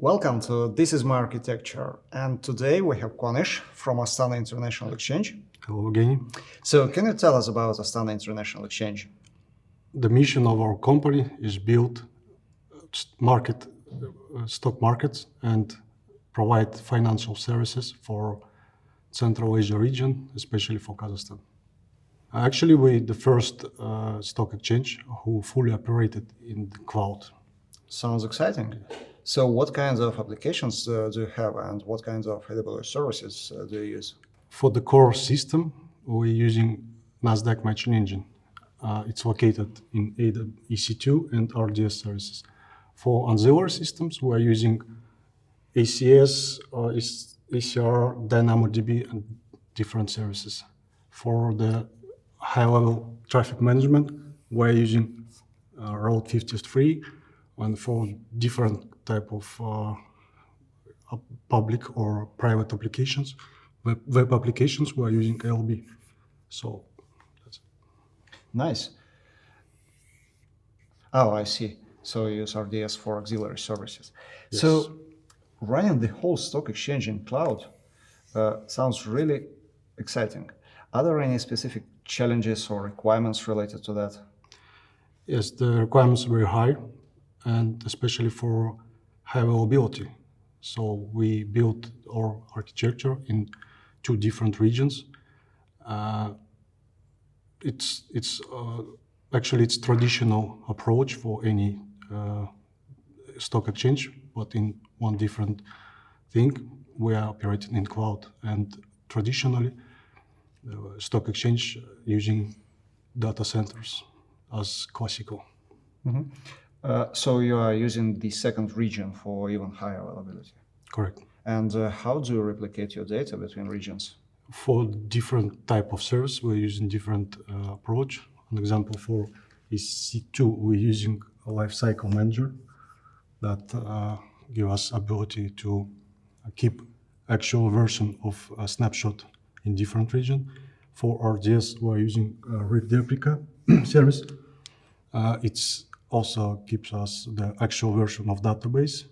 Welcome to This is My Architecture, and today we have Konish from Astana International Exchange. Hello again. So can you tell us about Astana International Exchange? The mission of our company is build stock markets and provide financial services for Central Asia region, especially for Kazakhstan. Actually, we're the first stock exchange who fully operated in the cloud. Sounds exciting. So what kinds of applications do you have, and what kinds of AWS services do you use? For the core system, we're using Nasdaq Matching Engine. It's located in EC2 and RDS services. For auxiliary systems, we are using ACS, ACR, DynamoDB, and different services. For the high-level traffic management, we're using Route 53, and for different type of public or private applications, web applications, we're using LB. So that's it. Nice. Oh, I see. So you use RDS for auxiliary services. Yes. So running the whole stock exchange in cloud sounds really exciting. Are there any specific challenges or requirements related to that? Yes, the requirements are very high, and especially for high availability. So we built our architecture in two different regions. It's traditional approach for any stock exchange, but in one different thing, we are operating in cloud. And traditionally, the stock exchange using data centers as classical. Mm-hmm. So you are using the second region for even higher availability. Correct. And how do you replicate your data between regions? For different type of service, we're using different approach. An example for is C2, we're using a lifecycle manager that give us ability to keep actual version of a snapshot in different region. For RDS, we're using Replication service. It's also keeps us the actual version of database,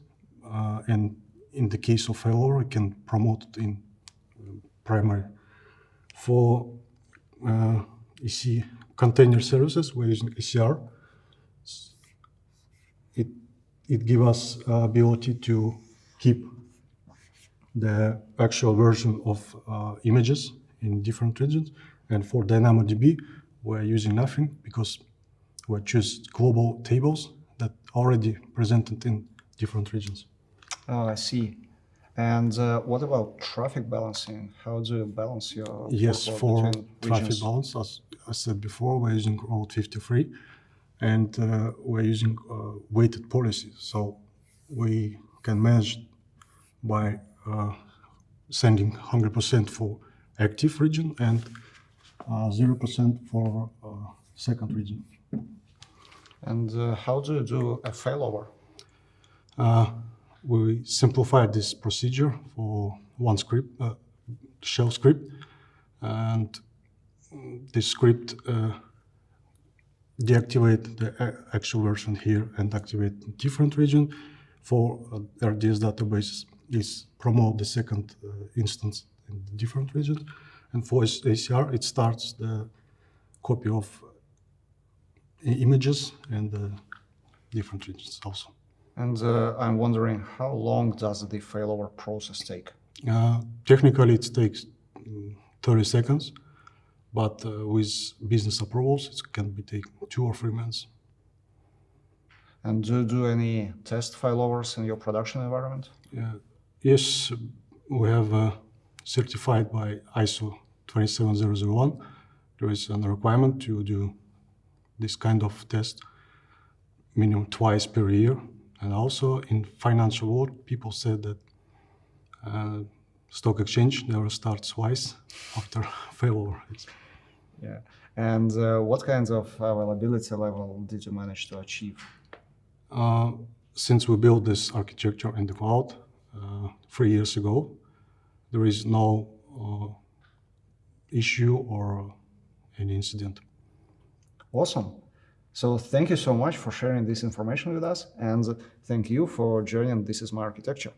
and in the case of Failover, we can promote it in primary. For EC container services, we're using ACR. It gives us ability to keep the actual version of images in different regions. And for DynamoDB, we're using nothing because we choose global tables that already presented in different regions. Oh, I see. And what about traffic balancing? How do you balance your Yes, workload for between traffic regions? balance, as I said before, we're using Route 53, and we're using weighted policies. So we can manage by sending 100% for active region and 0% for second region. And how do you do a failover? We simplified this procedure for one script, shell script, and this script deactivate the actual version here and activate different region. For RDS databases, is promote the second instance in different regions, and for ACR, it starts the copy of images and different regions also. And I'm wondering, how long does the failover process take? Technically, it takes 30 seconds, but with business approvals, it can be take 2 or 3 months. And do you do any test failovers in your production environment? Yes, we have certified by ISO 27001. There is a requirement to do this kind of test minimum twice per year. And also in financial world, people said that stock exchange never starts twice after failover. Yeah. And what kinds of availability level did you manage to achieve? Since we built this architecture in the cloud 3 years ago, there is no issue or any incident. Awesome. So thank you so much for sharing this information with us, and thank you for joining This Is My Architecture.